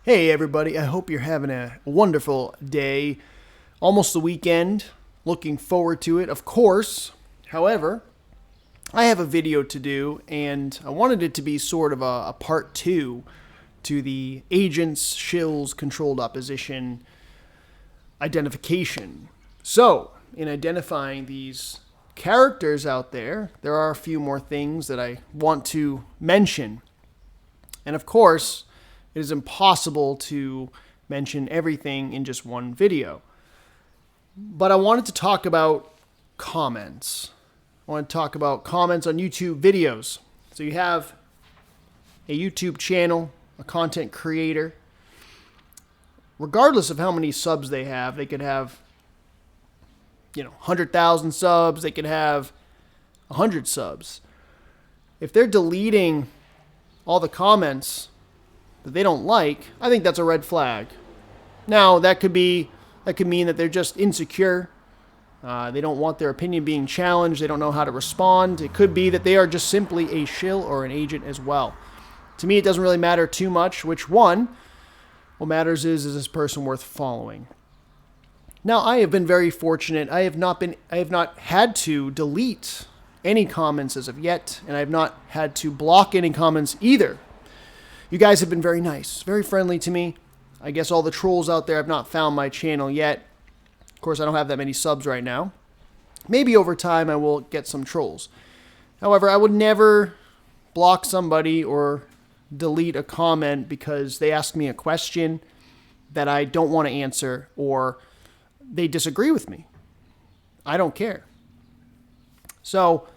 Hey everybody, I hope you're having a wonderful day. Almost the weekend. Looking forward to it, of course. However, I have a video to do and I wanted it to be sort of a part two to the agents, shills, controlled opposition identification. So, in identifying these characters out there, there are a few more things that I want to mention. And of course, it is impossible to mention everything in just one video. But I wanted to talk about comments. I want to talk about comments on YouTube videos. So you have a YouTube channel, a content creator. Regardless of how many subs they have, they could have 100,000 subs, they could have 100 subs. If they're deleting all the comments that they don't like, I think that's a red flag. Now, that could mean that they're just insecure. They don't want their opinion being challenged. They don't know how to respond. It could be that they are just simply a shill or an agent as well. To me, it doesn't really matter too much which one. What matters is this person worth following? Now, I have been very fortunate. I have not had to delete any comments as of yet, and I have not had to block any comments either. You guys have been very nice, very friendly to me. I guess all the trolls out there have not found my channel yet. Of course, I don't have that many subs right now. Maybe over time I will get some trolls. However, I would never block somebody or delete a comment because they ask me a question that I don't want to answer or they disagree with me. I don't care. So,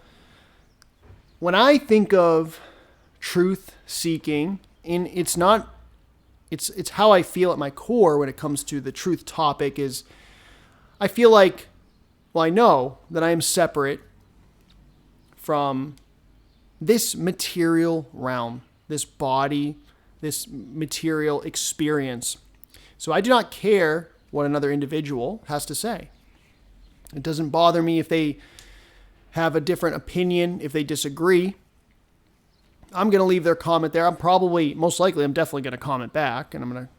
when I think of truth seeking, and it's how I feel at my core when it comes to the truth topic is I feel like, I know that I am separate from this material realm, this body, this material experience. So I do not care what another individual has to say. It doesn't bother me if they have a different opinion, if they disagree. I'm going to leave their comment there. I'm definitely going to comment back. And I'm going to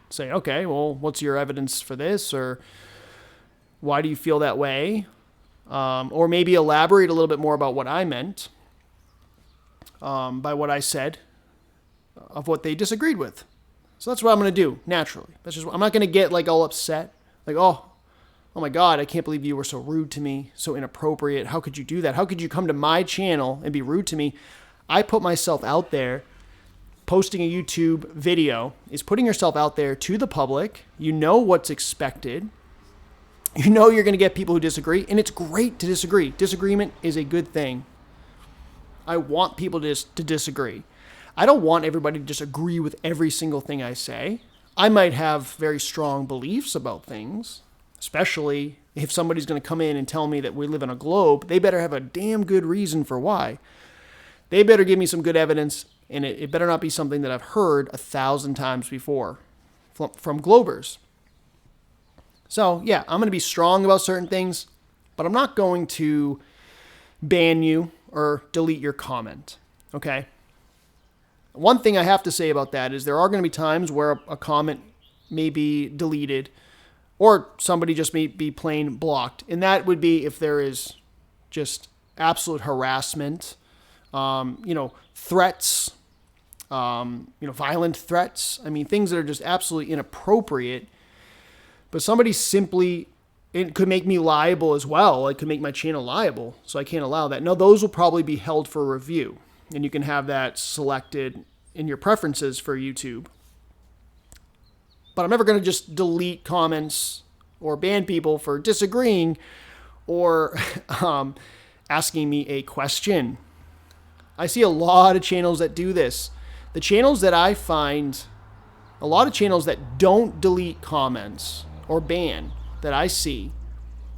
say, okay, well, what's your evidence for this? Or why do you feel that way? Or maybe elaborate a little bit more about what I meant by what I said of what they disagreed with. So that's what I'm going to do naturally. I'm not going to get all upset. Oh my God, I can't believe you were so rude to me, so inappropriate. How could you do that? How could you come to my channel and be rude to me? I put myself out there. Posting a YouTube video is putting yourself out there to the public. You know what's expected. You know you're going to get people who disagree, and it's great to disagree. Disagreement is a good thing. I want people to disagree. I don't want everybody to just agree with every single thing I say. I might have very strong beliefs about things, especially if somebody's going to come in and tell me that we live in a globe. They better have a damn good reason for why. They better give me some good evidence, and it better not be something that I've heard 1,000 times before from Globers. So, yeah, I'm going to be strong about certain things, but I'm not going to ban you or delete your comment, okay? One thing I have to say about that is there are going to be times where a comment may be deleted or somebody just may be plain blocked, and that would be if there is just absolute harassment, threats, violent threats. I mean, things that are just absolutely inappropriate. But somebody it could make me liable as well. It could make my channel liable. So I can't allow that. No, those will probably be held for review. And you can have that selected in your preferences for YouTube. But I'm never going to just delete comments or ban people for disagreeing or asking me a question. I see a lot of channels that do this. The channels that I find, a lot of channels that don't delete comments or ban that I see,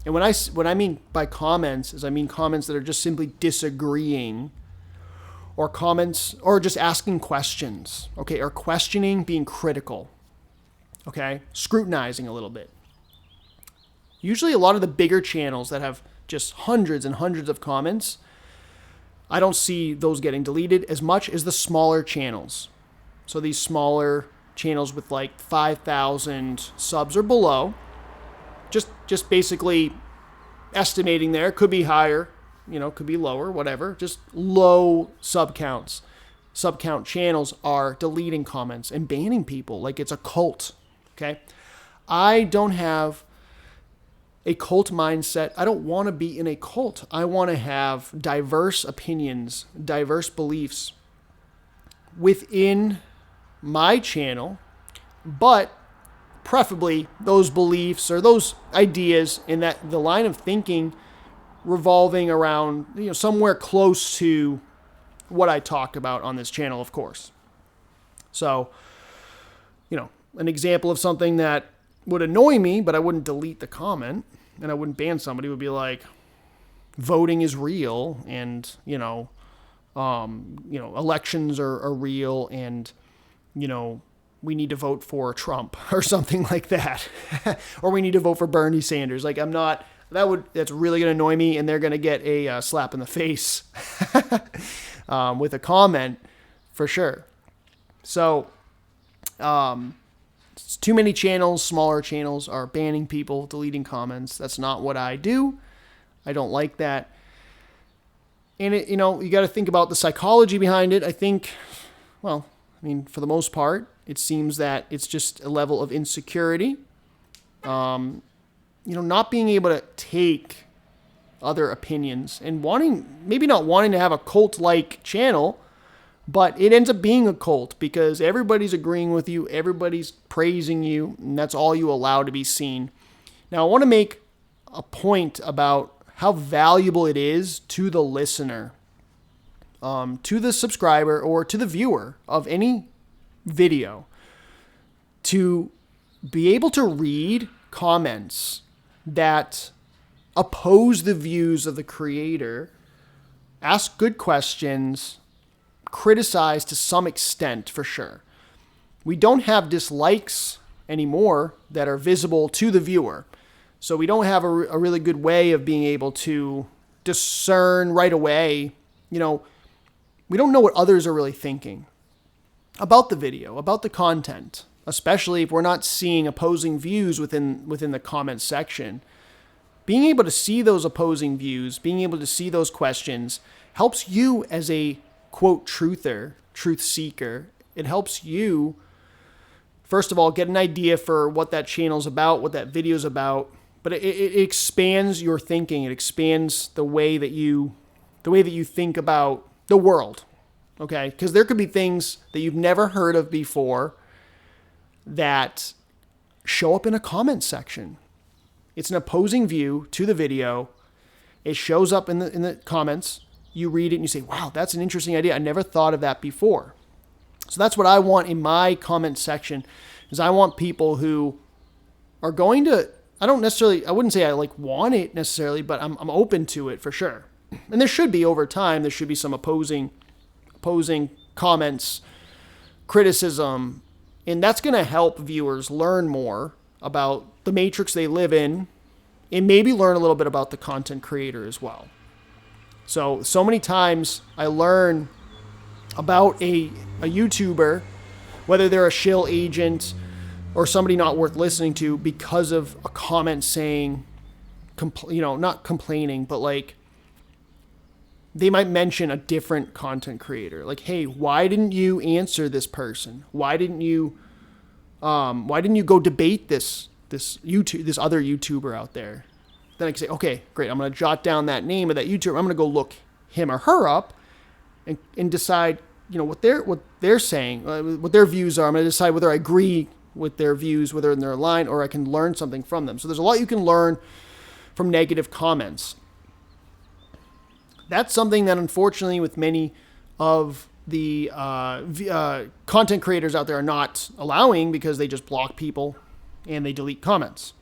and what I mean by comments is I mean comments that are just simply disagreeing or comments or just asking questions, okay, or questioning, being critical, okay, scrutinizing a little bit. Usually a lot of the bigger channels that have just hundreds and hundreds of comments, I don't see those getting deleted as much as the smaller channels. So these smaller channels with like 5,000 subs or below. Just basically estimating there. Could be higher, could be lower, whatever. Just low sub counts. Sub count channels are deleting comments and banning people like it's a cult. Okay? I don't have a cult mindset. I don't want to be in a cult. I want to have diverse opinions, diverse beliefs within my channel, but preferably those beliefs or those ideas in that the line of thinking revolving around, somewhere close to what I talk about on this channel, of course. So, an example of something that would annoy me, but I wouldn't delete the comment and I wouldn't ban somebody, would be like, voting is real, and elections are real, and we need to vote for Trump or something like that, or we need to vote for Bernie Sanders. Like, that's really going to annoy me, and they're going to get a slap in the face with a comment for sure. So, too many channels, smaller channels are banning people, deleting comments. That's not what I do. I don't like that. And you got to think about the psychology behind it. I think, for the most part, it seems that it's just a level of insecurity. Not being able to take other opinions and maybe not wanting to have a cult-like channel, but it ends up being a cult because everybody's agreeing with you, everybody's praising you, and that's all you allow to be seen. Now, I want to make a point about how valuable it is to the listener, to the subscriber, or to the viewer of any video to be able to read comments that oppose the views of the creator, ask good questions, criticize to some extent for sure. We don't have dislikes anymore that are visible to the viewer. So we don't have a really good way of being able to discern right away. We don't know what others are really thinking about the video, about the content, especially if we're not seeing opposing views within the comment section. Being able to see those opposing views, being able to see those questions helps you as a quote truther, truth seeker. It helps you, first of all, get an idea for what that channel's about, what that video's about. But it expands your thinking. It expands the way that you think about the world. Okay? Because there could be things that you've never heard of before that show up in a comment section. It's an opposing view to the video. It shows up in the comments. You read it and you say, wow, that's an interesting idea. I never thought of that before. So that's what I want in my comment section, is I want people who are going to, I wouldn't say I want it necessarily, but I'm open to it for sure. And there should be, over time, there should be some opposing comments, criticism, and that's going to help viewers learn more about the matrix they live in, and maybe learn a little bit about the content creator as well. So many times I learn about a YouTuber, whether they're a shill agent or somebody not worth listening to, because of a comment saying, not complaining, but like they might mention a different content creator. Like, hey, why didn't you answer this person? Why didn't you go debate this other YouTuber out there? Then I can say, okay, great. I'm going to jot down that name of that YouTuber. I'm going to go look him or her up and decide, what they're saying, what their views are. I'm going to decide whether I agree with their views, whether they're in line, or I can learn something from them. So there's a lot you can learn from negative comments. That's something that, unfortunately, with many of the content creators out there are not allowing, because they just block people and they delete comments.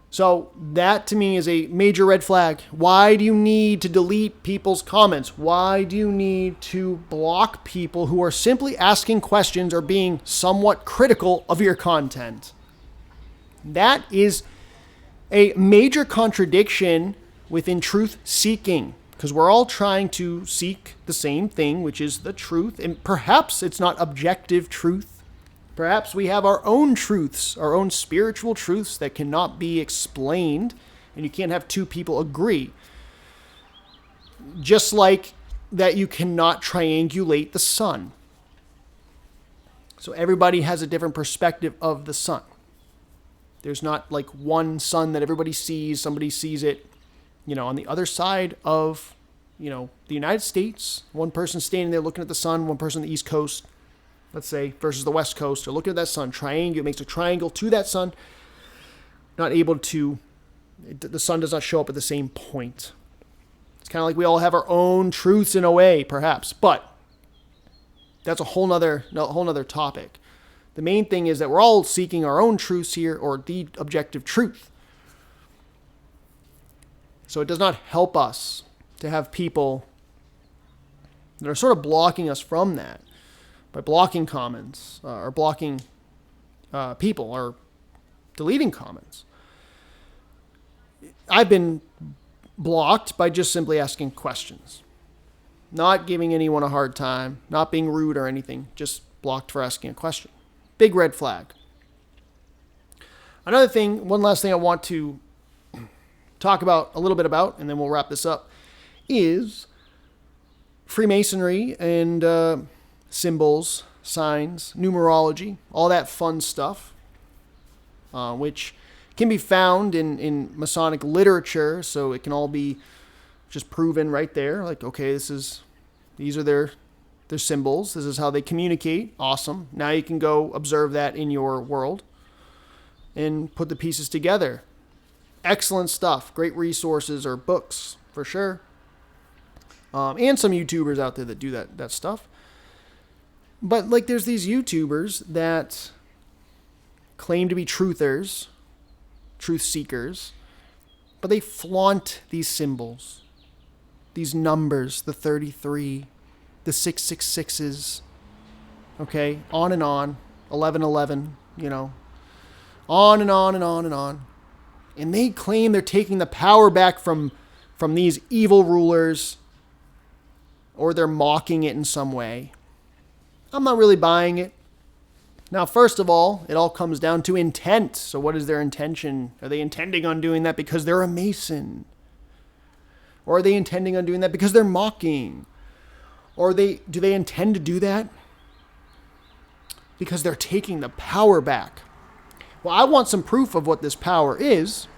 So that, to me, is a major red flag. Why do you need to delete people's comments? Why do you need to block people who are simply asking questions or being somewhat critical of your content? That is a major contradiction within truth seeking, because we're all trying to seek the same thing, which is the truth. And perhaps it's not objective truth, Perhaps we have our own truths, our own spiritual truths that cannot be explained, and you can't have two people agree. Just like that you cannot triangulate the sun. So everybody has a different perspective of the sun. There's not like one sun that everybody sees, somebody sees it, on the other side of, the United States. One person standing there looking at the sun, one person on the East Coast, let's say, versus the West Coast. They're looking at that sun, triangle, it makes a triangle to that sun. Not able to, the sun does not show up at the same point. It's kind of like we all have our own truths in a way, perhaps, but that's a whole nother topic. The main thing is that we're all seeking our own truths here, or the objective truth. So it does not help us to have people that are sort of blocking us from that by blocking comments or blocking people or deleting comments. I've been blocked by just simply asking questions, not giving anyone a hard time, not being rude or anything, just blocked for asking a question. Big red flag. Another thing, one last thing I want to talk about a little bit about, and then we'll wrap this up, is Freemasonry and symbols, signs, numerology, all that fun stuff, which can be found in Masonic literature, so it can all be just proven right there. Like, okay, these are their symbols. This is how they communicate. Awesome. Now you can go observe that in your world and put the pieces together. Excellent stuff. Great resources or books for sure. And some YouTubers out there that do that stuff. But like, there's these YouTubers that claim to be truthers, truth seekers, but they flaunt these symbols, these numbers, the 33, the 666s, okay, on and on, 1111, on and on and on and on. And they claim they're taking the power back from these evil rulers, or they're mocking it in some way. I'm not really buying it. Now, first of all, it all comes down to intent. So what is their intention? Are they intending on doing that because they're a Mason? Or are they intending on doing that because they're mocking? Or do they intend to do that because they're taking the power back? Well, I want some proof of what this power is.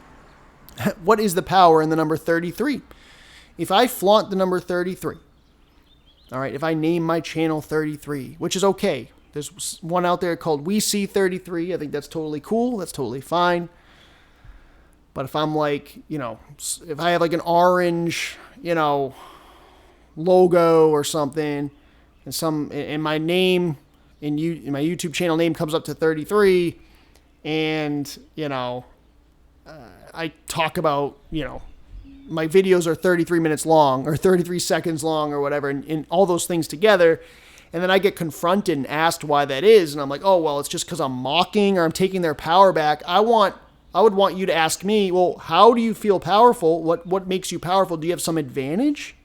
What is the power in the number 33? If I flaunt the number 33, all right, if I name my channel 33, which is okay. There's one out there called We See 33. I think that's totally cool. That's totally fine. But if I'm like, if I have like an orange, logo or something, and my name in my YouTube channel name comes up to 33, and I talk about, my videos are 33 minutes long or 33 seconds long or whatever, and all those things together. And then I get confronted and asked why that is. And I'm like, oh, well, it's just because I'm mocking or I'm taking their power back. I would want you to ask me, well, how do you feel powerful? What makes you powerful? Do you have some advantage?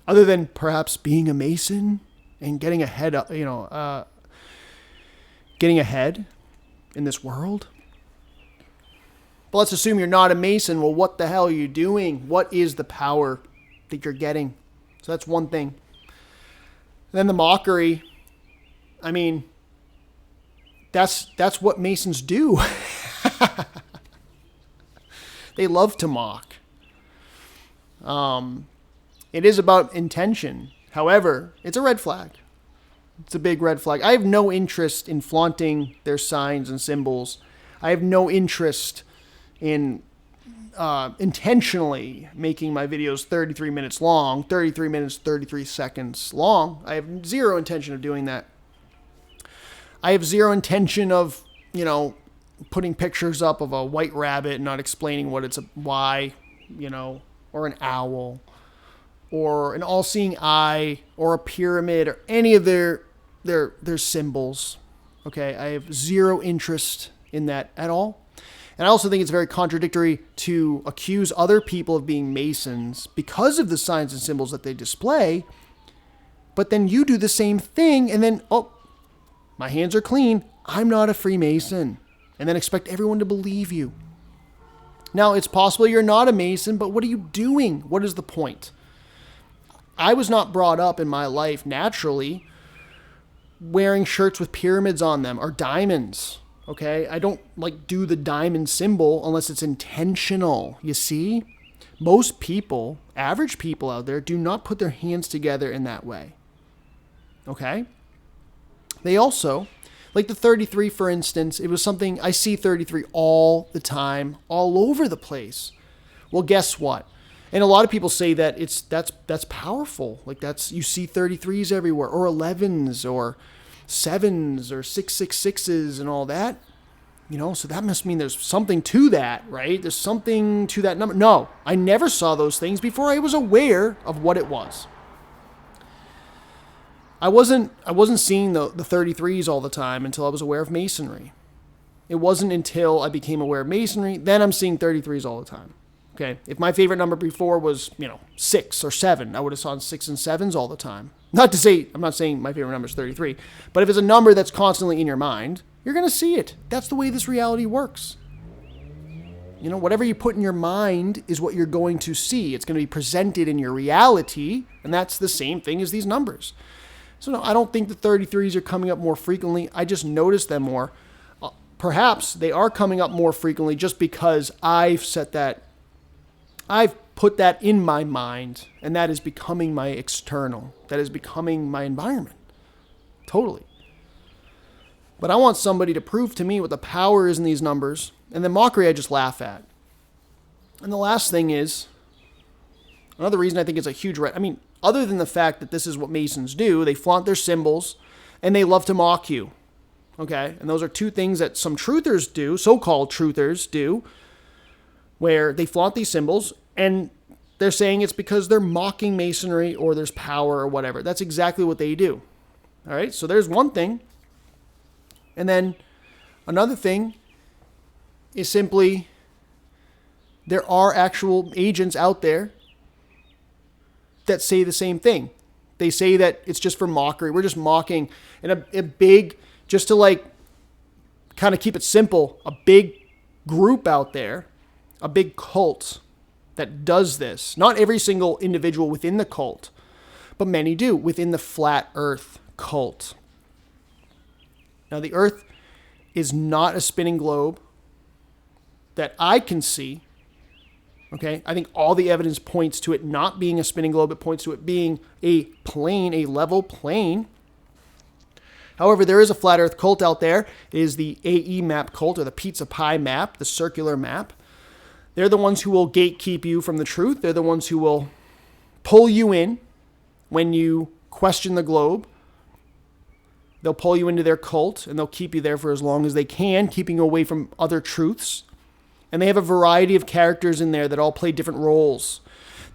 Other than perhaps being a Mason and getting ahead, getting ahead in this world? But let's assume you're not a Mason. Well, what the hell are you doing? What is the power that you're getting? So that's one thing. Then the mockery. I mean, that's what Masons do. They love to mock. It is about intention. However, it's a red flag. It's a big red flag. I have no interest in flaunting their signs and symbols. I have no interest in intentionally making my videos 33 minutes long, 33 minutes, 33 seconds long. I have zero intention of doing that. I have zero intention of, putting pictures up of a white rabbit and not explaining what it's why, or an owl, or an all-seeing eye, or a pyramid, or any of their symbols. Okay, I have zero interest in that at all. And I also think it's very contradictory to accuse other people of being Masons because of the signs and symbols that they display, but then you do the same thing, and then, My hands are clean. I'm not a Freemason. And then expect everyone to believe you. Now, it's possible you're not a Mason, but what are you doing? What is the point? I was not brought up in my life naturally wearing shirts with pyramids on them or diamonds. Okay? I don't do the diamond symbol unless it's intentional. You see? Most people, average people out there, do not put their hands together in that way. Okay? They also, like the 33, for instance, it was something, I see 33 all the time, all over the place. Well, guess what? And a lot of people say that that's powerful. You see 33s everywhere, or 11s, or 7s, or 666s, and all that. So that must mean there's something to that, right? There's something to that number. No, I never saw those things before I was aware of what it was. I wasn't seeing the 33s all the time until I was aware of Masonry. It wasn't until I became aware of Masonry, then I'm seeing 33s all the time. Okay, if my favorite number before was 6 or 7, I would have saw 6 and 7s all the time. I'm not saying my favorite number is 33, but if it's a number that's constantly in your mind, you're going to see it. That's the way this reality works. Whatever you put in your mind is what you're going to see. It's going to be presented in your reality, and that's the same thing as these numbers. So no, I don't think the 33s are coming up more frequently. I just notice them more. Perhaps they are coming up more frequently just because I've put that in my mind, and that is becoming my external. That is becoming my environment. Totally. But I want somebody to prove to me what the power is in these numbers, and the mockery I just laugh at. And the last thing is, another reason I think it's a huge other than the fact that this is what Masons do, they flaunt their symbols, and they love to mock you. Okay? And those are two things that some truthers do, so-called truthers do, where they flaunt these symbols, and they're saying it's because they're mocking Masonry or there's power or whatever. That's exactly what they do. All right? So there's one thing. And then another thing is simply there are actual agents out there that say the same thing. They say that it's just for mockery. We're just mocking. And a big, just to kind of keep it simple, a big group out there, a big cult that does this. Not every single individual within the cult, but many do within the flat earth cult. Now, the earth is not a spinning globe that I can see. Okay? I think all the evidence points to it not being a spinning globe. It points to it being a plane, a level plane. However, there is a flat earth cult out there. It is the AE map cult, or the pizza pie map, the circular map. They're the ones who will gatekeep you from the truth. They're the ones who will pull you in when you question the globe. They'll pull you into their cult, and they'll keep you there for as long as they can, keeping you away from other truths. And they have a variety of characters in there that all play different roles.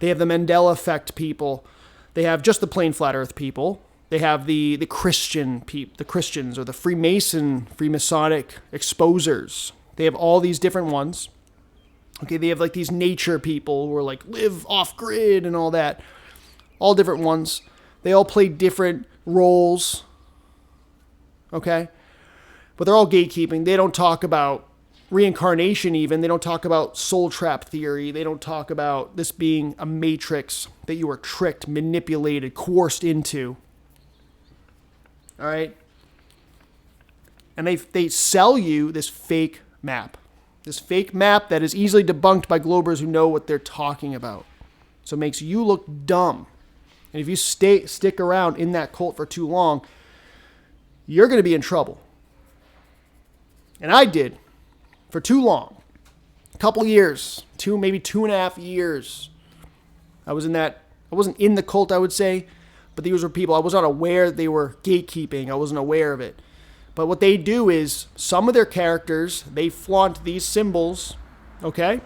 They have the Mandela effect people. They have just the plain flat earth people. They have the Christians, or the Freemasonic exposers. They have all these different ones. Okay, they have these nature people who are live off grid and all that. All different ones. They all play different roles. Okay? But they're all gatekeeping. They don't talk about reincarnation even. They don't talk about soul trap theory. They don't talk about this being a matrix that you were tricked, manipulated, coerced into. All right? And they sell you this fake map. This fake map that is easily debunked by Globers who know what they're talking about. So it makes you look dumb. And if you stick around in that cult for too long, you're going to be in trouble. And I did for too long. A couple years, maybe 2.5 years. I wasn't in the cult, I would say, but these were people I was not aware they were gatekeeping. I wasn't aware of it. But what they do is, some of their characters, they flaunt these symbols, okay?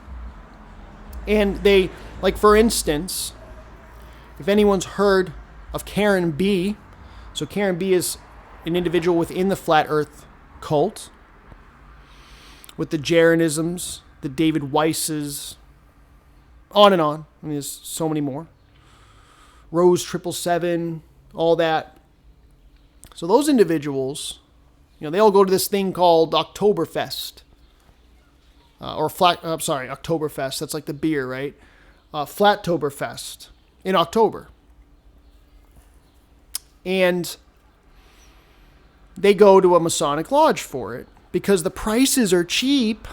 And they, for instance, if anyone's heard of Karen B, so Karen B is an individual within the Flat Earth cult, with the Jeranisms, the David Weisses, on and on. There's so many more. Rose 777, all that. So those individuals They all go to this thing called Oktoberfest. Oktoberfest. That's like the beer, right? Flattoberfest in October. And they go to a Masonic lodge for it because the prices are cheap.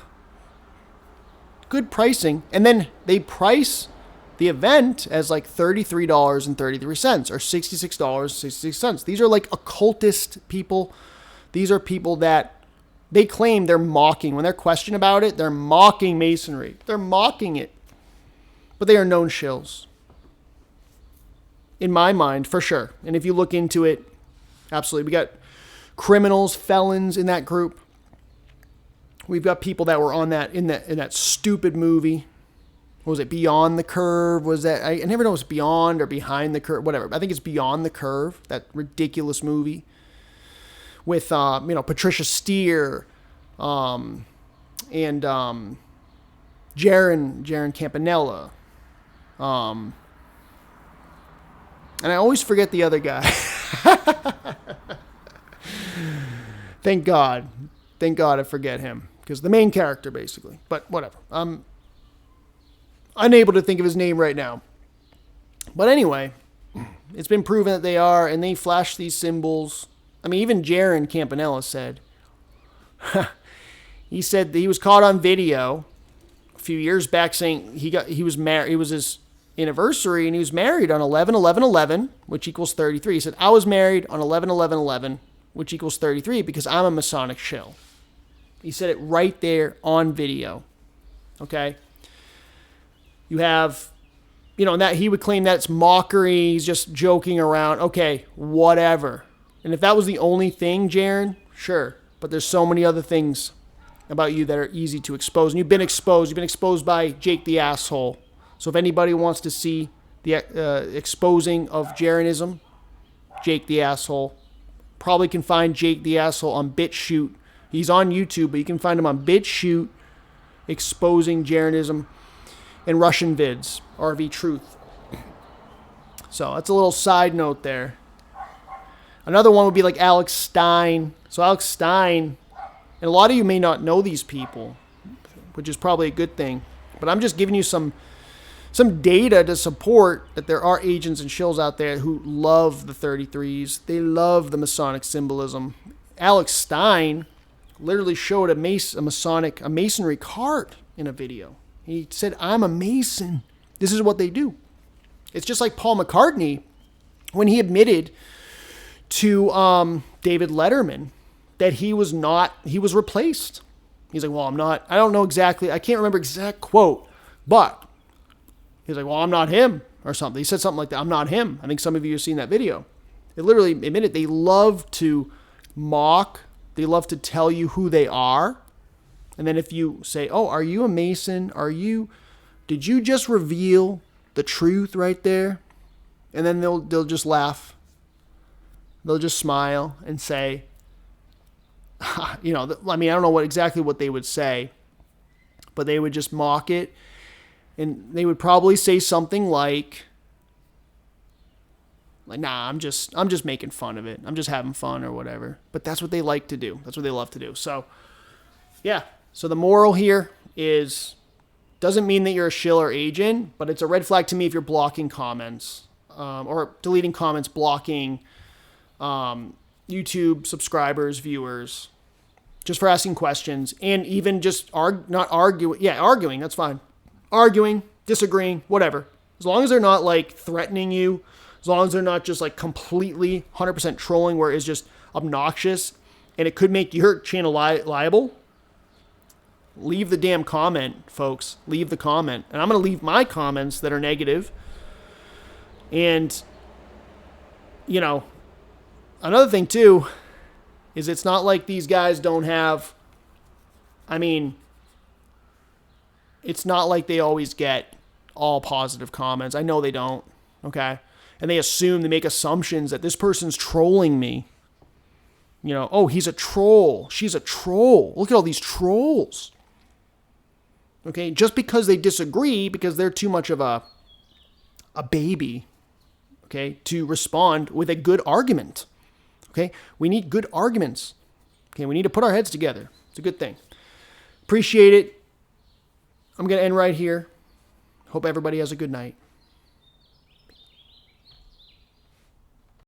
Good pricing. And then they price the event as like $33.33 or $66.66. These are like occultist people. These are people that they claim they're mocking. When they're questioned about it, they're mocking Masonry. They're mocking it. But they are known shills. In my mind, for sure. And if you look into it, absolutely. We got criminals, felons in that group. We've got people that were on that in that stupid movie. What was it? Beyond the Curve? Was that? I never know if it's Beyond or Behind the Curve, whatever. I think it's Beyond the Curve, that ridiculous movie with Patricia Steere and Jaron Campanella. And I always forget the other guy. Thank God I forget him. Because the main character, basically. But whatever. I'm unable to think of his name right now. But anyway, it's been proven that they are, and they flash these symbols. I mean, even Jaron Campanella said, he said that he was caught on video a few years back saying he was married. It was his anniversary, and he was married on 11/11/11, which equals 33. He said, I was married on 11/11/11, which equals 33, because I'm a Masonic shill. He said it right there on video. Okay? You have, and that he would claim that it's mockery, he's just joking around. Okay, whatever. And if that was the only thing, Jaron, sure. But there's so many other things about you that are easy to expose. And you've been exposed. You've been exposed by Jake the Asshole. So if anybody wants to see the exposing of Jaronism, Jake the Asshole, probably can find Jake the Asshole on BitChute. He's on YouTube, but you can find him on BitChute, exposing Jaronism and Russian vids, RV Truth. So that's a little side note there. Another one would be like Alex Stein. So Alex Stein, and a lot of you may not know these people, which is probably a good thing. But I'm just giving you some data to support that there are agents and shills out there who love the 33s. They love the Masonic symbolism. Alex Stein literally showed a Masonry card in a video. He said, I'm a Mason. This is what they do. It's just like Paul McCartney when he admitted to David Letterman that he was replaced. He's like, well, I'm not, I don't know exactly, I can't remember exact quote, but he's like, well, I'm not him or something. He said something like that. I'm not him. I think some of you have seen that video. They literally admitted they love to mock. They love to tell you who they are. And then if you say, oh, are you a Mason? Did you just reveal the truth right there? And then they'll just laugh. They'll just smile and say, I don't know exactly what they would say, but they would just mock it. And they would probably say something like, nah, I'm just making fun of it. I'm just having fun or whatever. But that's what they like to do. That's what they love to do. So, yeah. So the moral here is, doesn't mean that you're a shill or agent, but it's a red flag to me if you're blocking comments or deleting comments, blocking YouTube subscribers, viewers, just for asking questions, and even just not arguing. Yeah, arguing, that's fine. Arguing, disagreeing, whatever. As long as they're not like threatening you, as long as they're not just like completely 100% trolling where it's just obnoxious and it could make your channel liable, leave the damn comment, folks. Leave the comment. And I'm going to leave my comments that are negative. And, another thing too is it's not like these guys don't have, it's not like they always get all positive comments. I know they don't, okay? And they make assumptions that this person's trolling me. Oh, he's a troll. She's a troll. Look at all these trolls. Okay, just because they disagree, because they're too much of a baby, okay, to respond with a good argument. Okay, we need good arguments. Okay, we need to put our heads together. It's a good thing. Appreciate it. I'm going to end right here. Hope everybody has a good night.